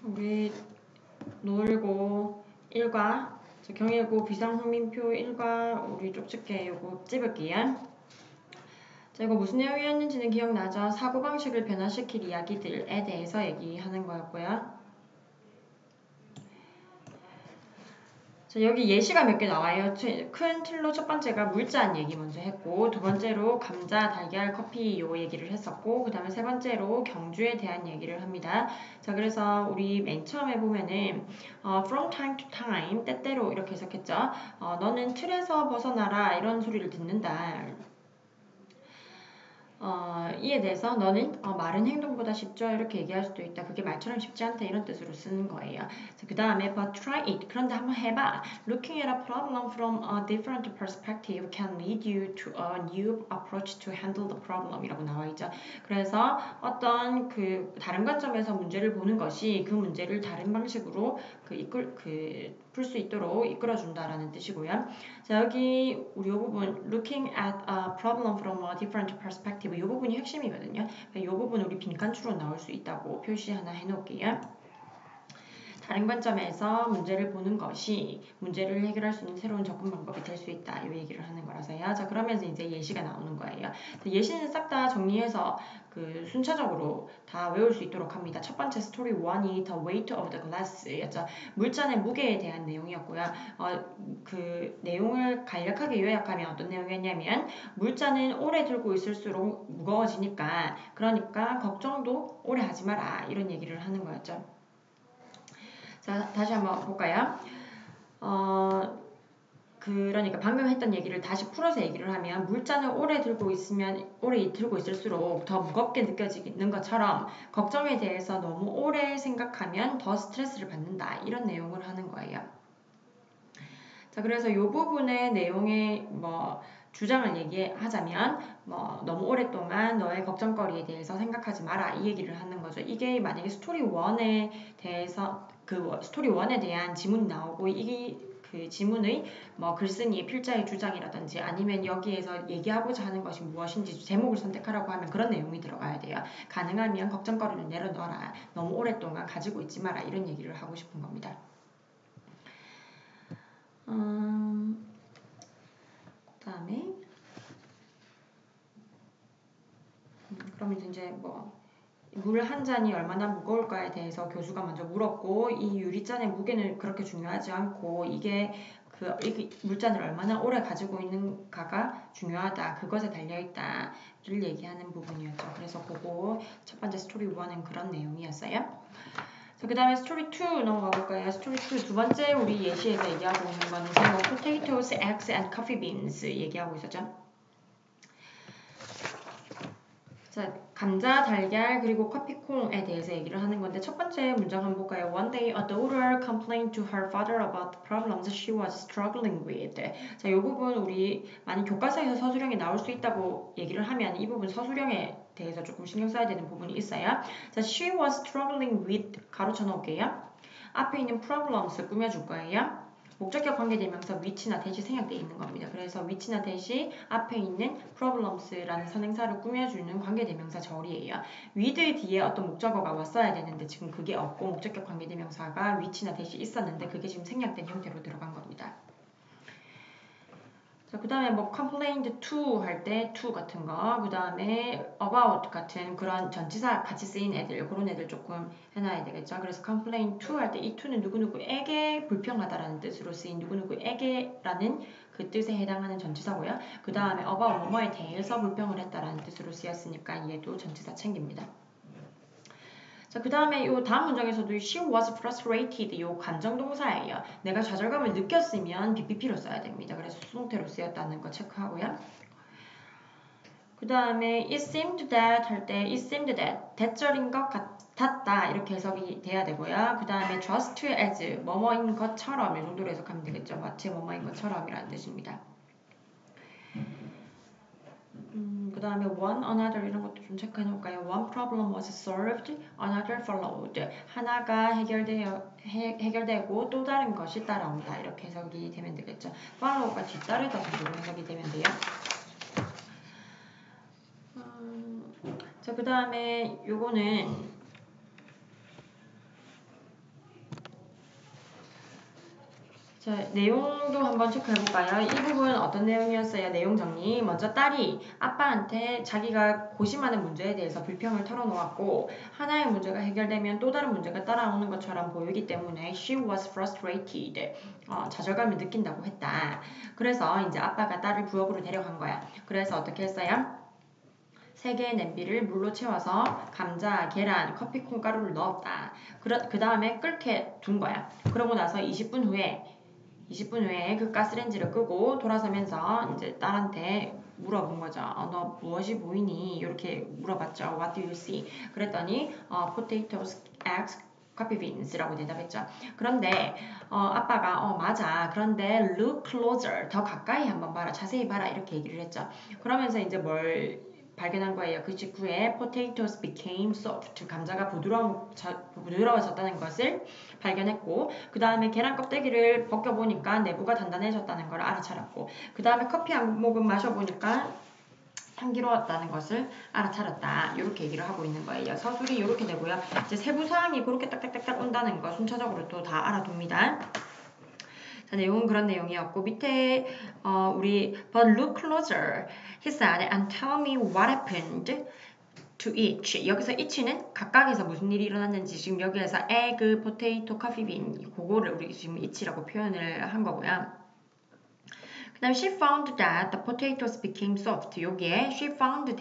우리 놀고 일과 경일고 비상훈민표 일과 우리 쪽집게 요거 찝을게요. 자, 이거 무슨 내용이었는지는 기억나죠? 사고방식을 변화시킬 이야기들에 대해서 얘기하는 거였고요. 자, 여기 예시가 몇 개 나와요. 큰 틀로 첫 번째가 물잔 얘기 먼저 했고, 두 번째로 감자, 달걀, 커피 요 얘기를 했었고, 그 다음에 세 번째로 경주에 대한 얘기를 합니다. 자, 그래서 우리 맨 처음에 보면은 from time to time, 때때로 이렇게 해석했죠. 너는 틀에서 벗어나라 이런 소리를 듣는다. 이에 대해서 너는 말은 행동보다 쉽죠 이렇게 얘기할 수도 있다. 그게 말처럼 쉽지 않다 이런 뜻으로 쓰는 거예요. 그 다음에 but try it. 그런데 한번 해봐. Looking at a problem from a different perspective can lead you to a new approach to handle the problem 이라고 나와 있죠. 그래서 어떤 그 다른 관점에서 문제를 보는 것이 그 문제를 다른 방식으로 풀 수 있도록 이끌어준다라는 뜻이고요. 자, 여기 우리 이 부분 looking at a problem from a different perspective 이 부분이 핵심이거든요. 이 부분 우리 빈칸추로 나올 수 있다고 표시 하나 해놓을게요. 다른 관점에서 문제를 보는 것이 문제를 해결할 수 있는 새로운 접근 방법이 될 수 있다. 이 얘기를 하는 거라서요. 자, 그러면서 이제 예시가 나오는 거예요. 예시는 싹 다 정리해서 순차적으로 다 외울 수 있도록 합니다. 첫 번째 스토리 1이 The Weight of the Glass였죠. 물잔의 무게에 대한 내용이었고요. 그 내용을 간략하게 요약하면 어떤 내용이었냐면 물잔은 오래 들고 있을수록 무거워지니까 그러니까 걱정도 오래 하지 마라 이런 얘기를 하는 거였죠. 자, 다시 한번 볼까요? 그러니까 방금 했던 얘기를 다시 풀어서 얘기를 하면 물잔을 오래 들고 있을수록 더 무겁게 느껴지는 것처럼 걱정에 대해서 너무 오래 생각하면 더 스트레스를 받는다. 이런 내용을 하는 거예요. 자, 그래서 이 부분의 내용의 주장을 얘기하자면 너무 오랫동안 너의 걱정거리에 대해서 생각하지 마라 이 얘기를 하는 거죠. 이게 만약에 스토리 1에 대해서 스토리 1에 대한 지문이 나오고 그 지문의 글쓴이의 필자의 주장이라든지 아니면 여기에서 얘기하고자 하는 것이 무엇인지 제목을 선택하라고 하면 그런 내용이 들어가야 돼요. 가능하면 걱정거리를 내려놔라. 너무 오랫동안 가지고 있지 마라. 이런 얘기를 하고 싶은 겁니다. 그다음에 그러면 이제 물 한 잔이 얼마나 무거울까에 대해서 교수가 먼저 물었고 이 유리잔의 무게는 그렇게 중요하지 않고 이게 물잔을 얼마나 오래 가지고 있는가가 중요하다. 그것에 달려있다를 얘기하는 부분이었죠. 그래서 그거 첫 번째 스토리 1은 그런 내용이었어요. 그 다음에 스토리 2 넘어가 볼까요? 스토리 2 두 번째 우리 예시에서 얘기하고 있는 거는 potatoes, eggs, and coffee beans 얘기하고 있었죠. 자, 감자, 달걀, 그리고 커피콩에 대해서 얘기를 하는 건데 첫 번째 문장 한번 볼까요? One day a daughter complained to her father about the problems she was struggling with. 자, 이 부분 우리 많이 교과서에서 서술형에 나올 수 있다고 얘기를 하면 이 부분 서술형에 대해서 조금 신경 써야 되는 부분이 있어요. 자, she was struggling with 가로쳐 놓을게요. 앞에 있는 problems 꾸며줄 거예요. 목적격 관계대명사 which나 that이 생략되어 있는 겁니다. 그래서 which나 that이 앞에 있는 problems라는 선행사를 꾸며주는 관계대명사 절이에요. with 뒤에 어떤 목적어가 왔어야 되는데 지금 그게 없고 목적격 관계대명사가 which나 that이 있었는데 그게 지금 생략된 형태로 들어간 겁니다. 자, 그 다음에 complained to 할 때 to 같은 거, 그 다음에 about 같은 그런 전치사 같이 쓰인 애들, 그런 애들 조금 해놔야 되겠죠. 그래서 complain to 할 때 이 to는 누구누구에게 불평하다라는 뜻으로 쓰인 누구누구에게라는 그 뜻에 해당하는 전치사고요. 그 다음에 about 뭐뭐에 대해서 불평을 했다라는 뜻으로 쓰였으니까 얘도 전치사 챙깁니다. 자, 그 다음에 이 다음 문장에서도 she was frustrated 이 감정동사예요. 내가 좌절감을 느꼈으면 BPP로 써야 됩니다. 그래서 수동태로 쓰였다는 거 체크하고요. 그 다음에 it seemed that 할 때 it seemed that 대절인 것 같았다 이렇게 해석이 돼야 되고요. 그 다음에 just as 뭐뭐인 것처럼 이 정도로 해석하면 되겠죠. 마치 뭐뭐인 것처럼이라는 뜻입니다. 그 다음에 one, another 이런 것도 좀 체크해 놓을까요? One problem was solved, another followed. 하나가 해결되고 또 다른 것이 따라온다. 이렇게 해석이 되면 되겠죠. follow가 뒤따르다 정도로 해석이 되면 돼요. 자, 그 다음에 요거는 자, 내용도 한번 체크해볼까요? 이 부분 어떤 내용이었어요? 내용 정리. 먼저 딸이 아빠한테 자기가 고심하는 문제에 대해서 불평을 털어놓았고 하나의 문제가 해결되면 또 다른 문제가 따라오는 것처럼 보이기 때문에 she was frustrated. 좌절감을 느낀다고 했다. 그래서 이제 아빠가 딸을 부엌으로 데려간 거야. 그래서 어떻게 했어요? 3개의 냄비를 물로 채워서 감자, 계란, 커피 콩가루를 넣었다. 그 다음에 끓게 둔 거야. 그러고 나서 20분 후에 그 가스레인지를 끄고 돌아서면서 이제 딸한테 물어본 거죠. 너 무엇이 보이니? 이렇게 물어봤죠. What do you see? 그랬더니 potatoes, eggs, coffee beans라고 대답했죠. 그런데 아빠가 맞아. 그런데 look closer. 더 가까이 한번 봐라. 자세히 봐라. 이렇게 얘기를 했죠. 그러면서 이제 뭘 발견한 거예요. 그 직후에 potatoes became soft. 감자가 부드러워졌다는 것을 발견했고 그 다음에 계란 껍데기를 벗겨보니까 내부가 단단해졌다는 걸 알아차렸고 그 다음에 커피 한 모금 마셔보니까 향기로웠다는 것을 알아차렸다. 이렇게 얘기를 하고 있는 거예요. 서술이 이렇게 되고요. 이제 세부 사항이 그렇게 딱딱딱딱 온다는 거 순차적으로 또 다 알아둡니다. 자, 내용은 그런 내용이었고 밑에 우리 but look closer, he said, and tell me what happened to each. 여기서 each는 각각에서 무슨 일이 일어났는지 지금 여기에서 egg, potato, coffee bean 그거를 우리 지금 each라고 표현을 한 거고요. 그 다음에 she found that the potatoes became soft. 여기에 she found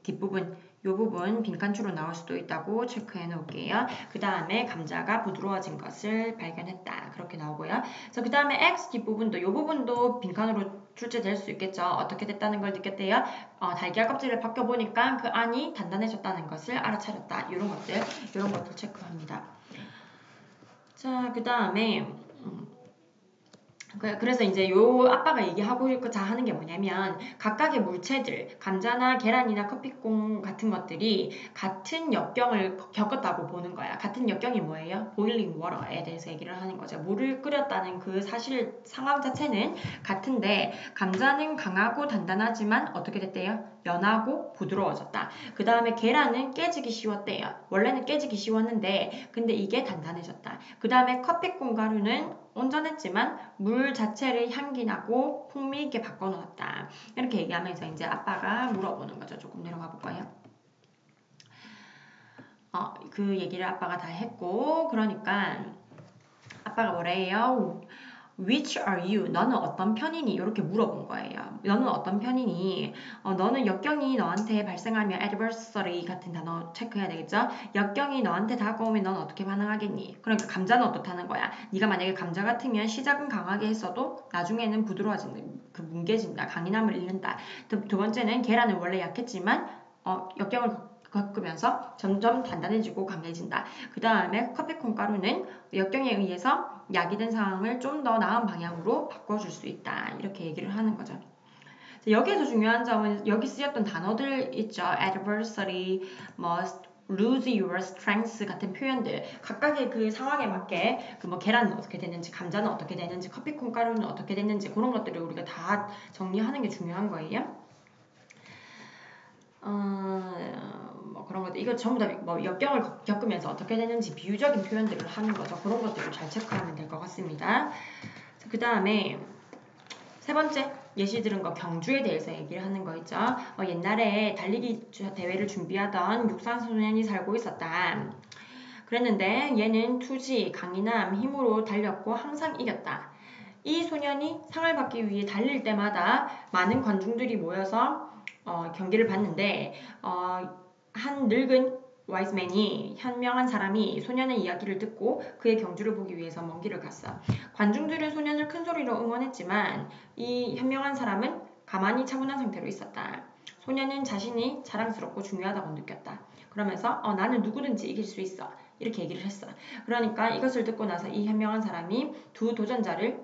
뒷부분 이 부분 빈칸추로 나올 수도 있다고 체크해 놓을게요. 그 다음에 감자가 부드러워진 것을 발견했다. 그렇게 나오고요. 그래서 그 다음에 X 뒷부분도 이 부분도 빈칸으로 출제될 수 있겠죠. 어떻게 됐다는 걸 느꼈대요. 달걀 껍질을 벗겨보니까 그 안이 단단해졌다는 것을 알아차렸다. 이런 것들 체크합니다. 자, 그 다음에 그래서 이제 요 아빠가 얘기하고자 하는 게 뭐냐면 각각의 물체들, 감자나 계란이나 커피콩 같은 것들이 같은 역경을 겪었다고 보는 거야. 같은 역경이 뭐예요? 보일링 워터에 대해서 얘기를 하는 거죠. 물을 끓였다는 그 사실 상황 자체는 같은데 감자는 강하고 단단하지만 어떻게 됐대요? 연하고 부드러워졌다. 그 다음에 계란은 깨지기 쉬웠대요. 원래는 깨지기 쉬웠는데 근데 이게 단단해졌다. 그 다음에 커피콩 가루는 온전했지만 물 자체를 향기나고 풍미 있게 바꿔놓았다. 이렇게 얘기하면서 이제 아빠가 물어보는 거죠. 조금 내려가 볼까요? 그 얘기를 아빠가 다 했고 그러니까 아빠가 뭐래요? Which are you? 너는 어떤 편이니? 이렇게 물어본 거예요. 너는 어떤 편이니? 너는 역경이 너한테 발생하면 adversary 같은 단어 체크해야 되겠죠? 역경이 너한테 다가오면 넌 어떻게 반응하겠니? 그러니까 감자는 어떻다는 거야? 네가 만약에 감자 같으면 시작은 강하게 했어도 나중에는 부드러워진다. 그 뭉개진다. 강인함을 잃는다. 두 번째는 계란은 원래 약했지만 역경을 겪으면서 점점 단단해지고 강해진다. 그 다음에 커피콩 가루는 역경에 의해서 약이 된 상황을 좀 더 나은 방향으로 바꿔줄 수 있다. 이렇게 얘기를 하는 거죠. 여기에서 중요한 점은 여기 쓰였던 단어들 있죠. adversary, must, lose your strength 같은 표현들 각각의 그 상황에 맞게 그 뭐 계란은 어떻게 됐는지 감자는 어떻게 됐는지 커피콩 가루는 어떻게 됐는지 그런 것들을 우리가 다 정리하는 게 중요한 거예요. 뭐 그런 것들 이거 전부 다 뭐 역경을 겪으면서 어떻게 되는지 비유적인 표현들을 하는 거죠. 그런 것들을 잘 체크하면 될 것 같습니다. 그 다음에 세 번째 예시 들은 거 경주에 대해서 얘기를 하는 거 있죠. 옛날에 달리기 대회를 준비하던 육상 소년이 살고 있었다. 그랬는데 얘는 투지, 강인함, 힘으로 달렸고 항상 이겼다. 이 소년이 상을 받기 위해 달릴 때마다 많은 관중들이 모여서 경기를 봤는데 한 늙은 와이즈맨이 현명한 사람이 소년의 이야기를 듣고 그의 경주를 보기 위해서 먼 길을 갔어. 관중들은 소년을 큰 소리로 응원했지만 이 현명한 사람은 가만히 차분한 상태로 있었다. 소년은 자신이 자랑스럽고 중요하다고 느꼈다. 그러면서 나는 누구든지 이길 수 있어. 이렇게 얘기를 했어. 그러니까 이것을 듣고 나서 이 현명한 사람이 두 도전자를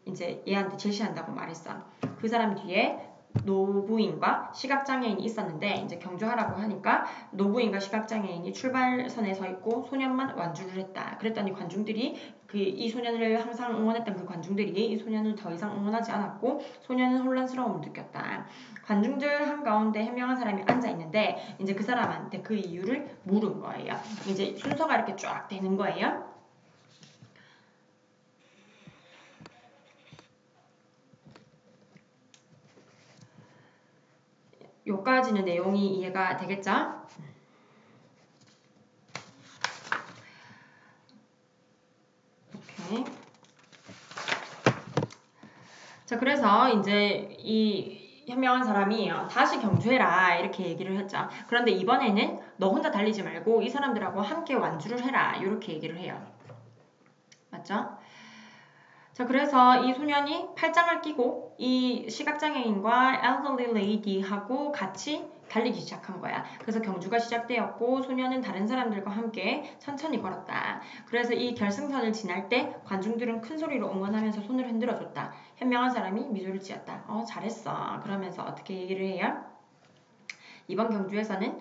이제 얘한테 제시한다고 말했어. 그 사람 뒤에 노부인과 시각장애인이 있었는데 이제 경주하라고 하니까 노부인과 시각장애인이 출발선에 서 있고 소년만 완주를 했다. 그랬더니 관중들이 이 소년을 항상 응원했던 그 관중들이 이 소년을 더 이상 응원하지 않았고 소년은 혼란스러움을 느꼈다. 관중들 한가운데 현명한 사람이 앉아 있는데 이제 그 사람한테 그 이유를 물은 거예요. 이제 순서가 이렇게 쫙 되는 거예요. 요까지는 내용이 이해가 되겠죠? 오케이. 자, 그래서 이제 이 현명한 사람이 다시 경주해라 이렇게 얘기를 했죠. 그런데 이번에는 너 혼자 달리지 말고 이 사람들하고 함께 완주를 해라 이렇게 얘기를 해요. 맞죠? 자, 그래서 이 소년이 팔짱을 끼고 이 시각장애인과 elderly lady하고 같이 달리기 시작한 거야. 그래서 경주가 시작되었고 소년은 다른 사람들과 함께 천천히 걸었다. 그래서 이 결승선을 지날 때 관중들은 큰 소리로 응원하면서 손을 흔들어줬다. 현명한 사람이 미소를 지었다. 잘했어. 그러면서 어떻게 얘기를 해요? 이번 경주에서는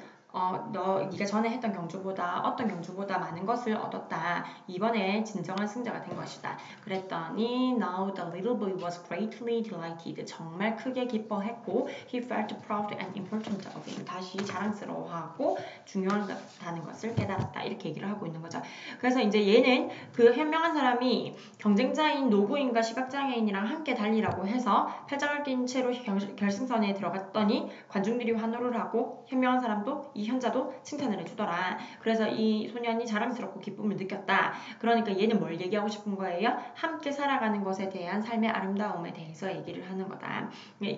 네가 전에 했던 경주보다 어떤 경주보다 많은 것을 얻었다. 이번에 진정한 승자가 된 것이다. 그랬더니 now the little boy was greatly delighted. 정말 크게 기뻐했고 he felt proud and important again. 다시 자랑스러워하고 중요하다는 것을 깨달았다. 이렇게 얘기를 하고 있는 거죠. 그래서 이제 얘는 그 현명한 사람이 경쟁자인 노부인과 시각장애인이랑 함께 달리라고 해서 팔짱을 낀 채로 결승선에 들어갔더니 관중들이 환호를 하고 현명한 사람도 이 현자도 칭찬을 해주더라. 그래서 이 소년이 자랑스럽고 기쁨을 느꼈다. 그러니까 얘는 뭘 얘기하고 싶은 거예요? 함께 살아가는 것에 대한 삶의 아름다움에 대해서 얘기를 하는 거다.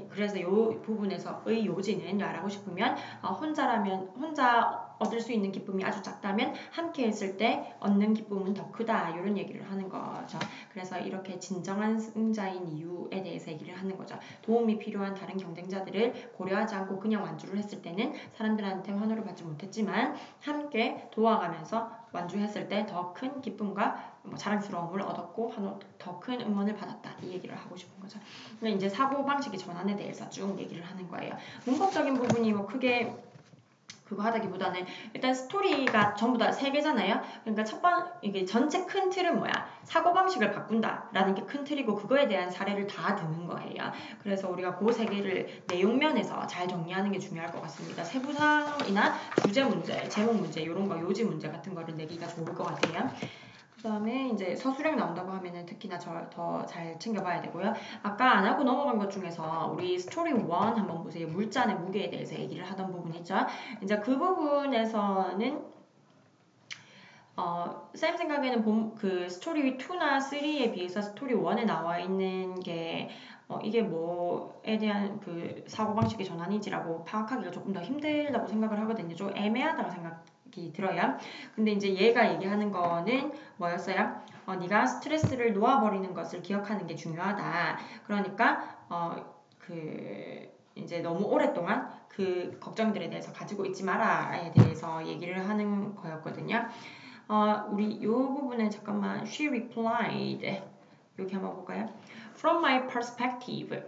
그래서 이 부분에서의 요지는 말하고 싶으면 혼자 얻을 수 있는 기쁨이 아주 작다면 함께 했을 때 얻는 기쁨은 더 크다. 이런 얘기를 하는 거죠. 그래서 이렇게 진정한 승자인 이유에 대해서 얘기를 하는 거죠. 도움이 필요한 다른 경쟁자들을 고려하지 않고 그냥 완주를 했을 때는 사람들한테 환호를 받지 못했지만 함께 도와가면서 완주했을 때 더 큰 기쁨과 자랑스러움을 얻었고 더 큰 응원을 받았다. 이 얘기를 하고 싶은 거죠. 근데 이제 사고방식의 전환에 대해서 쭉 얘기를 하는 거예요. 문법적인 부분이 뭐 크게 그거 하다기보다는 일단 스토리가 전부 다 세 개잖아요. 그러니까 이게 전체 큰 틀은 뭐야? 사고방식을 바꾼다라는 게 큰 틀이고 그거에 대한 사례를 다 드는 거예요. 그래서 우리가 그 세 개를 내용면에서 잘 정리하는 게 중요할 것 같습니다. 세부사항이나 주제 문제, 제목 문제 이런 거 요지 문제 같은 거를 내기가 좋을 것 같아요. 그 다음에 이제 서술형 나온다고 하면은 특히나 더 잘 챙겨봐야 되고요. 아까 안 하고 넘어간 것 중에서 우리 스토리 1 한번 보세요. 물잔의 무게에 대해서 얘기를 하던 부분 있죠. 이제 그 부분에서는 쌤 생각에는 그 스토리 2나 3에 비해서 스토리 1에 나와 있는 게 이게 뭐에 대한 그 사고방식의 전환인지라고 파악하기가 조금 더 힘들다고 생각을 하거든요. 좀 애매하다고 생각이 들어요. 근데 이제 얘가 얘기하는 거는 뭐였어요? 네가 스트레스를 놓아버리는 것을 기억하는 게 중요하다. 그러니까 이제 너무 오랫동안 그 걱정들에 대해서 가지고 있지 마라에 대해서 얘기를 하는 거였거든요. 우리 요 부분에 잠깐만 she replied 여기 한번 볼까요? From my perspective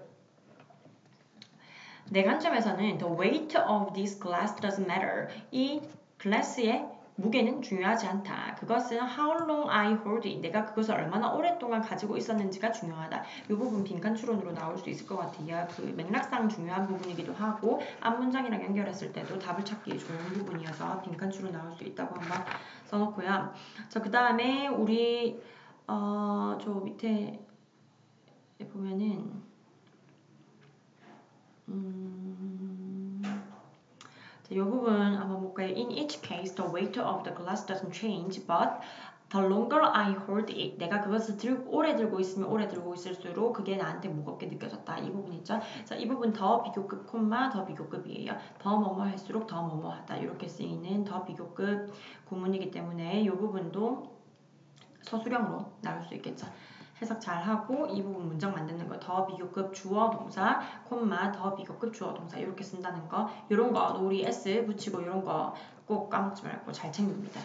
내 관점에서는 the weight of this glass doesn't matter. 이 글라스의 무게는 중요하지 않다. 그것은 how long I hold it. 내가 그것을 얼마나 오랫동안 가지고 있었는지가 중요하다. 이 부분 빈칸 추론으로 나올 수 있을 것 같아요. 그 맥락상 중요한 부분이기도 하고 앞 문장이랑 연결했을 때도 답을 찾기 좋은 부분이어서 빈칸 추론 나올 수 있다고 한번 써놓고요. 자, 그 다음에 우리 저 밑에 보면은 이 부분 한번 볼까요? In each case, the weight of the glass doesn't change, but the longer I hold it, 내가 그것을 오래 들고 있으면 오래 들고 있을수록 그게 나한테 무겁게 느껴졌다. 이 부분 있죠? 자, 이 부분 더 비교급 콤마 더 비교급이에요. 더 뭐뭐 할수록 더 뭐뭐하다. 이렇게 쓰이는 더 비교급 구문이기 때문에 이 부분도 서술형으로 나올 수 있겠죠. 해석 잘 하고 이 부분 문장 만드는 거 더 비교급 주어 동사 콤마 더 비교급 주어 동사 이렇게 쓴다는 거 이런 거 우리 s 붙이고 이런 거 꼭 까먹지 말고 잘 챙깁니다.